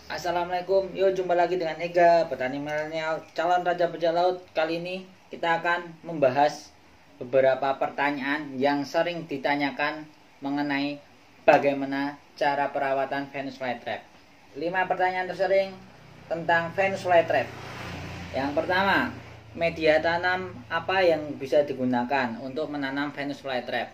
Assalamualaikum, yuk jumpa lagi dengan Ega, petani milenial calon raja bajak laut. Kali ini kita akan membahas beberapa pertanyaan yang sering ditanyakan mengenai bagaimana cara perawatan Venus flytrap. 5 pertanyaan tersering tentang Venus flytrap. Yang pertama, media tanam apa yang bisa digunakan untuk menanam Venus flytrap?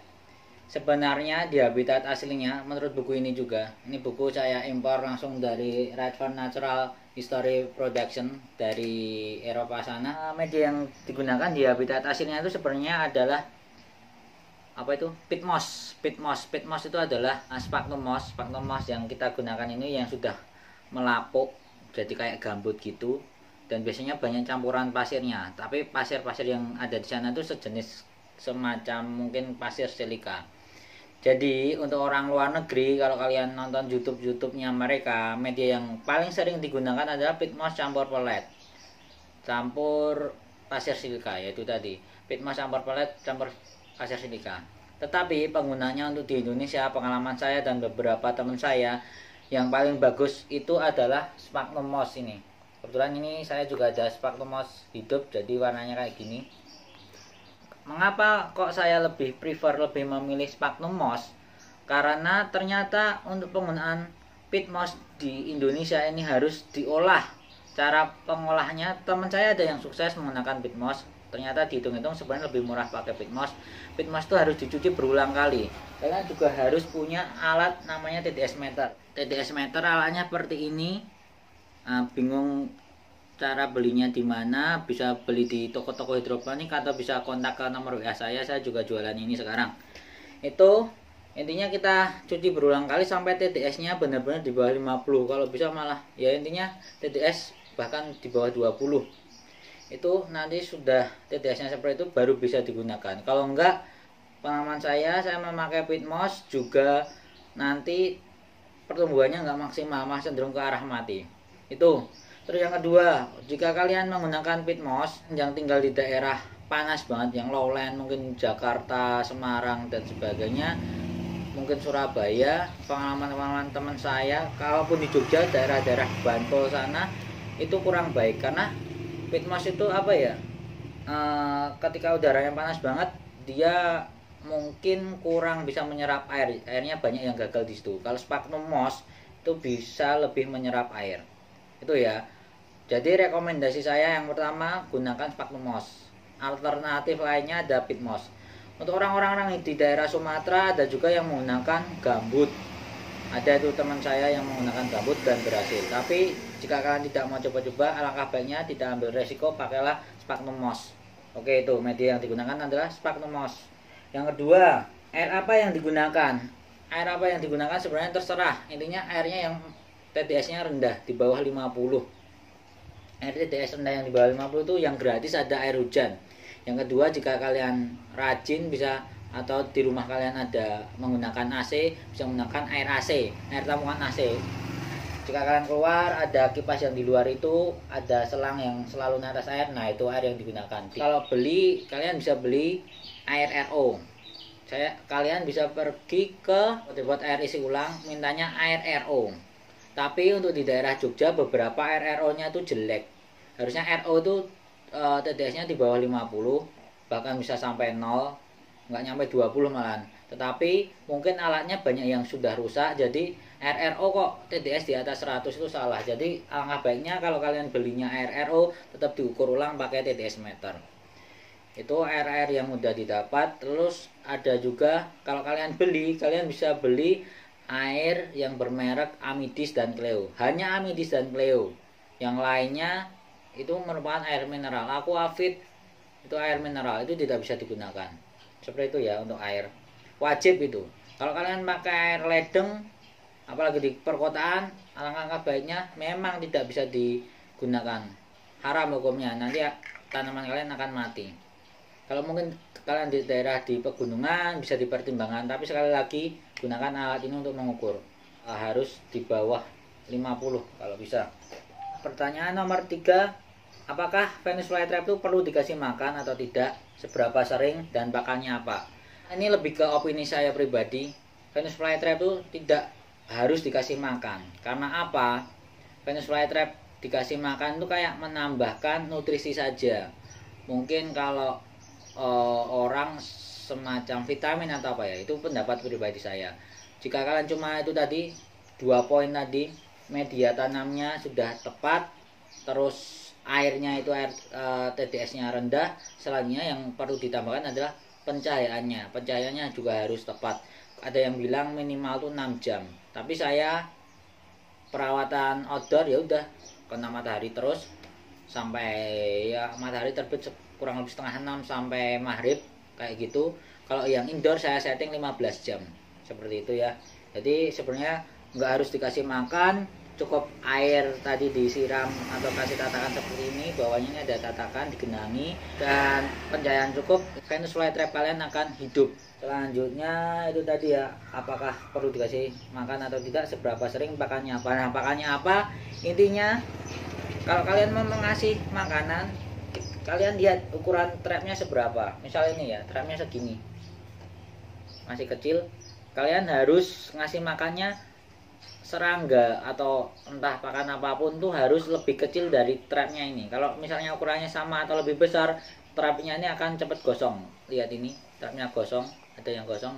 Sebenarnya di habitat aslinya, menurut buku ini juga, ini buku saya impor langsung dari Redfern Natural History Production dari Eropa sana. Media yang digunakan di habitat aslinya itu sebenarnya adalah apa itu? Peat moss. Peat moss itu adalah sphagnum moss. Sphagnum moss yang kita gunakan ini yang sudah melapuk jadi kayak gambut gitu. Dan biasanya banyak campuran pasirnya. Tapi pasir-pasir yang ada di sana itu sejenis semacam mungkin pasir silika. Jadi untuk orang luar negeri, kalau kalian nonton YouTube-nya mereka, media yang paling sering digunakan adalah peat moss campur pelet, campur pasir silika, yaitu tadi peat moss campur pelet campur pasir silika. Tetapi penggunanya untuk di Indonesia, pengalaman saya dan beberapa teman saya, yang paling bagus itu adalah sphagnum moss ini. Kebetulan ini saya juga ada sphagnum moss hidup, jadi warnanya kayak gini. Mengapa kok saya lebih memilih sphagnum moss? Karena ternyata untuk penggunaan peat moss di Indonesia ini harus diolah. Cara pengolahnya, teman saya ada yang sukses menggunakan peat moss. Ternyata dihitung-hitung sebenarnya lebih murah pakai peat moss. Peat moss itu harus dicuci berulang kali. Kalian juga harus punya alat namanya TDS meter. TDS meter alatnya seperti ini. Bingung cara belinya di mana? Bisa beli di toko-toko hidroponik atau bisa kontak ke nomor WA saya juga jualan ini sekarang. Itu intinya kita cuci berulang kali sampai TDS-nya benar-benar di bawah 50. Kalau bisa malah ya intinya TDS bahkan di bawah 20. Itu nanti sudah TDS-nya seperti itu baru bisa digunakan. Kalau enggak, pengalaman saya memakai peat moss juga nanti pertumbuhannya enggak maksimal, malah cenderung ke arah mati. Itu. Terus yang kedua, jika kalian menggunakan peat moss yang tinggal di daerah panas banget, yang lowland, mungkin Jakarta, Semarang, dan sebagainya, mungkin Surabaya, pengalaman teman saya, kalaupun di Jogja, daerah-daerah Bantul sana, itu kurang baik, karena peat moss itu apa ya, ketika udaranya panas banget, dia mungkin kurang bisa menyerap air, airnya banyak yang gagal di situ. Kalau sphagnum moss itu bisa lebih menyerap air. Itu ya. Jadi rekomendasi saya yang pertama, gunakan sphagnum moss. Alternatif lainnya ada peat moss. Untuk orang-orang di daerah Sumatera ada juga yang menggunakan gambut. Ada itu teman saya yang menggunakan gambut dan berhasil. Tapi jika kalian tidak mau coba-coba, alangkah baiknya tidak ambil resiko, pakailah sphagnum moss. Oke, itu media yang digunakan adalah sphagnum moss. Yang kedua, air apa yang digunakan? Air apa yang digunakan sebenarnya terserah. Intinya airnya yang TDS-nya rendah, di bawah 50. Air TDS rendah yang di bawah 50 itu yang gratis ada air hujan. Yang kedua, jika kalian rajin bisa, atau di rumah kalian ada menggunakan AC, bisa menggunakan air AC, air tampungan AC. Jika kalian keluar, ada kipas yang di luar itu, ada selang yang selalu netes air, nah itu air yang digunakan. Kalau beli, kalian bisa beli air RO. Kalian bisa pergi ke buat air isi ulang, mintanya air RO. Tapi untuk di daerah Jogja beberapa RO-nya itu jelek. Harusnya RO itu TDS-nya di bawah 50, bahkan bisa sampai 0, nggak nyampe 20 malahan. Tetapi mungkin alatnya banyak yang sudah rusak, jadi RO kok TDS di atas 100 itu salah. Jadi alangkah baiknya kalau kalian belinya RO tetap diukur ulang pakai TDS meter. Itu air yang mudah didapat. Terus ada juga kalau kalian beli, kalian bisa beli air yang bermerek Amidis dan Cleo. Hanya Amidis dan Cleo. Yang lainnya itu merupakan air mineral. Aquafit itu air mineral, itu tidak bisa digunakan. Seperti itu ya untuk air. Wajib itu. Kalau kalian pakai air ledeng, apalagi di perkotaan, alangkah baiknya memang tidak bisa digunakan. Haram hukumnya. Nanti tanaman kalian akan mati. Kalau mungkin kalian di daerah di pegunungan bisa dipertimbangkan, tapi sekali lagi gunakan alat ini untuk mengukur. Harus di bawah 50 kalau bisa. Pertanyaan nomor 3, apakah Venus flytrap itu perlu dikasih makan atau tidak? Seberapa sering dan pakannya apa? Ini lebih ke opini saya pribadi. Venus flytrap itu tidak harus dikasih makan. Karena apa? Venus flytrap dikasih makan itu kayak menambahkan nutrisi saja. Mungkin kalau orang semacam vitamin atau apa ya, itu pendapat pribadi saya. Jika kalian cuma itu tadi 2 poin tadi, media tanamnya sudah tepat, terus airnya itu air TDS-nya rendah, selanjutnya yang perlu ditambahkan adalah pencahayaannya. Pencahayaannya juga harus tepat. Ada yang bilang minimal tuh 6 jam. Tapi saya perawatan outdoor ya udah kena matahari terus sampai ya matahari terbit kurang lebih setengah 6 sampai maghrib kayak gitu. Kalau yang indoor saya setting 15 jam seperti itu ya. Jadi sebenarnya nggak harus dikasih makan, cukup air tadi disiram atau kasih tatakan seperti ini, bawahnya ini ada tatakan digenangi dan pencahayaan cukup, Venus flytrap kalian akan hidup. Selanjutnya itu tadi ya, apakah perlu dikasih makan atau tidak, seberapa sering, pakannya apa. Nah, pakannya apa, intinya kalau kalian mau mengasih makanan, kalian lihat ukuran trapnya seberapa. Misal ini ya, trapnya segini, masih kecil, kalian harus ngasih makannya serangga atau entah pakan apapun tuh harus lebih kecil dari trapnya ini. Kalau misalnya ukurannya sama atau lebih besar, trapnya ini akan cepat gosong. Lihat ini, trapnya gosong, ada yang gosong.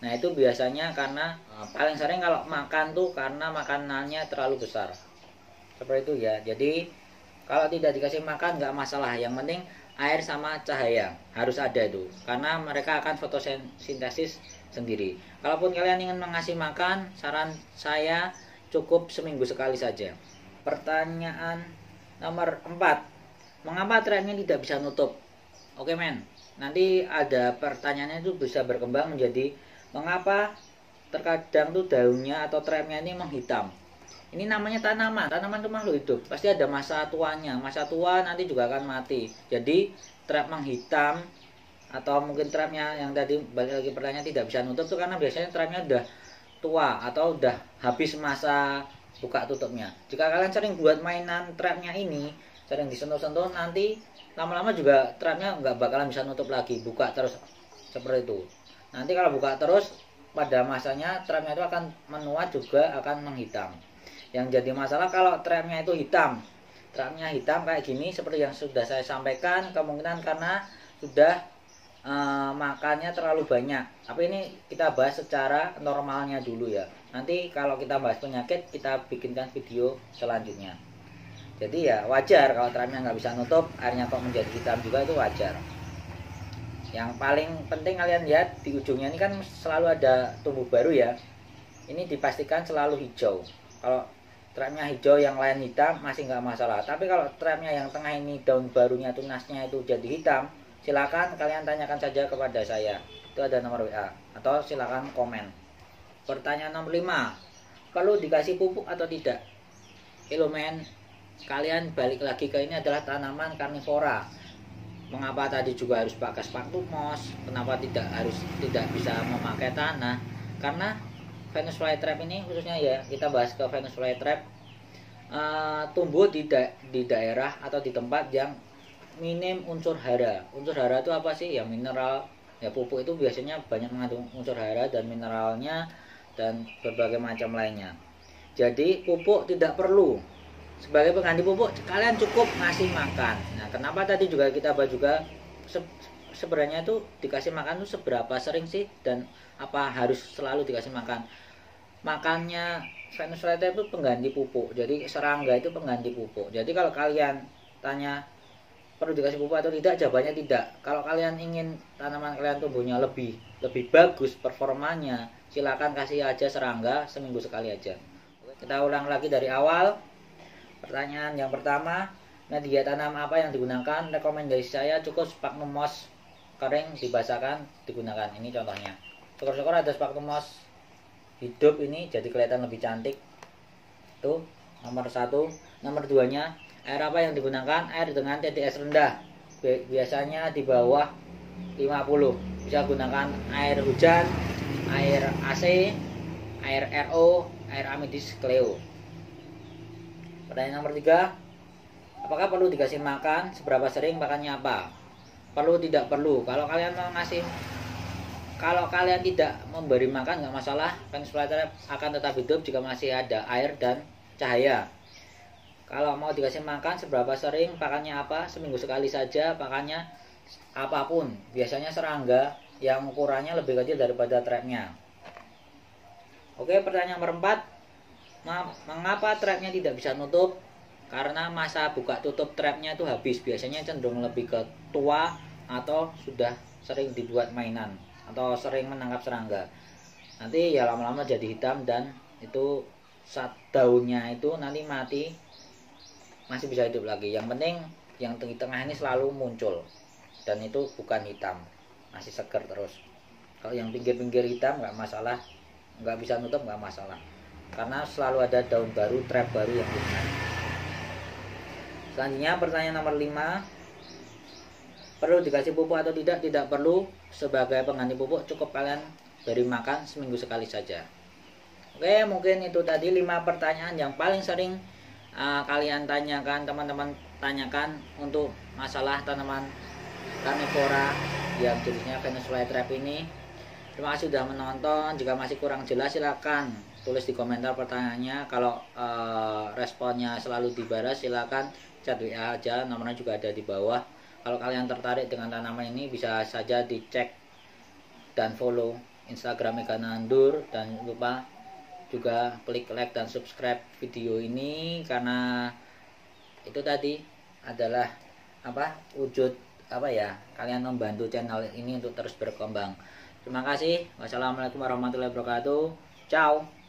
Nah itu biasanya karena paling sering kalau makan tuh karena makanannya terlalu besar. Seperti itu ya. Jadi kalau tidak dikasih makan nggak masalah. Yang penting air sama cahaya harus ada itu, karena mereka akan fotosintesis sendiri. Kalaupun kalian ingin mengasih makan, saran saya cukup seminggu sekali saja. Pertanyaan nomor 4, mengapa trapnya tidak bisa nutup? Oke men, nanti ada pertanyaannya itu bisa berkembang menjadi mengapa terkadang tuh daunnya atau trapnya ini menghitam. Ini namanya tanaman, tanaman itu makhluk hidup, pasti ada masa tuanya, masa tua nanti juga akan mati. Jadi trap menghitam atau mungkin trapnya yang tadi balik lagi pertanyaan tidak bisa nutup itu karena biasanya trapnya udah tua atau udah habis masa buka tutupnya. Jika kalian sering buat mainan trapnya ini, sering disentuh-sentuh, nanti lama-lama juga trapnya nggak bakalan bisa nutup lagi, buka terus seperti itu. Nanti kalau buka terus pada masanya trapnya itu akan menua juga akan menghitam. Yang jadi masalah kalau trapnya itu hitam, trapnya hitam kayak gini seperti yang sudah saya sampaikan, kemungkinan karena sudah makannya terlalu banyak. Tapi ini kita bahas secara normalnya dulu ya. Nanti kalau kita bahas penyakit kita bikinkan video selanjutnya. Jadi ya wajar kalau trapnya nggak bisa nutup, airnya kok menjadi hitam juga, itu wajar. Yang paling penting kalian lihat di ujungnya ini kan selalu ada tumbuh baru ya. Ini dipastikan selalu hijau. Kalau trapnya hijau yang lain hitam masih nggak masalah. Tapi kalau trapnya yang tengah ini daun barunya tunasnya itu jadi hitam, silakan kalian tanyakan saja kepada saya. Itu ada nomor WA atau silakan komen. Pertanyaan nomor 5, perlu dikasih pupuk atau tidak? Elemen kalian balik lagi ke ini adalah tanaman karnivora. Mengapa tadi juga harus pakai sphagnum moss? Kenapa tidak bisa memakai tanah? Karena Venus flytrap ini khususnya ya, kita bahas ke Venus flytrap, tumbuh di daerah atau di tempat yang minim unsur hara. Unsur hara itu apa sih? Ya mineral. Ya pupuk itu biasanya banyak mengandung unsur hara dan mineralnya dan berbagai macam lainnya. Jadi pupuk tidak perlu. Sebagai pengganti pupuk kalian cukup ngasih makan. Nah, kenapa tadi juga kita bahas juga sebenarnya itu dikasih makan itu seberapa sering sih dan apa harus selalu dikasih makan? Makannya Venus flytrap itu pengganti pupuk. Jadi serangga itu pengganti pupuk. Jadi kalau kalian tanya perlu dikasih pupuk atau tidak, jawabannya tidak. Kalau kalian ingin tanaman kalian tumbuhnya lebih bagus performanya, silakan kasih aja serangga seminggu sekali aja. Kita ulang lagi dari awal. Pertanyaan yang pertama, media tanam apa yang digunakan? Rekomendasi saya cukup sphagnum moss kering dibasahkan digunakan. Ini contohnya. Syukur-syukur ada sphagnum moss hidup ini jadi kelihatan lebih cantik. Tuh nomor 1. Nomor 2-nya, air apa yang digunakan? Air dengan TDS rendah, biasanya di bawah 50. Bisa gunakan air hujan, air AC, air RO, air Amidis Cleo. Pertanyaan nomor 3, apakah perlu dikasih makan? Seberapa sering, makannya apa? Perlu tidak perlu. Kalau kalian tidak memberi makan nggak masalah, Venus flytrap akan tetap hidup jika masih ada air dan cahaya. Kalau mau dikasih makan seberapa sering, pakannya apa, seminggu sekali saja, pakannya apapun. Biasanya serangga yang ukurannya lebih kecil daripada trapnya. Oke, pertanyaan nomor 4. Mengapa trapnya tidak bisa nutup? Karena masa buka tutup trapnya itu habis. Biasanya cenderung lebih ke tua atau sudah sering dibuat mainan atau sering menangkap serangga. Nanti ya lama-lama jadi hitam dan itu daunnya itu nanti mati, masih bisa hidup lagi. Yang penting yang di tengah ini selalu muncul dan itu bukan hitam, masih seger terus. Kalau yang pinggir-pinggir hitam nggak masalah, nggak bisa nutup nggak masalah, karena selalu ada daun baru, trap baru yang tumbuh. Selanjutnya pertanyaan nomor 5. Perlu dikasih pupuk atau tidak? Tidak perlu. Sebagai pengganti pupuk cukup kalian beri makan seminggu sekali saja. Oke, mungkin itu tadi 5 pertanyaan yang paling sering kalian tanyakan, teman-teman tanyakan untuk masalah tanaman karnivora yang jenisnya Venus flytrap ini. Terima kasih sudah menonton. Jika masih kurang jelas silakan tulis di komentar pertanyaannya. Kalau responnya selalu dibalas silakan chat WA aja, nomornya juga ada di bawah. Kalau kalian tertarik dengan tanaman ini bisa saja dicek dan follow Instagram Eka Nandur, dan lupa juga klik like dan subscribe video ini, karena itu tadi adalah wujud kalian membantu channel ini untuk terus berkembang. Terima kasih. Wassalamualaikum warahmatullahi wabarakatuh. Ciao.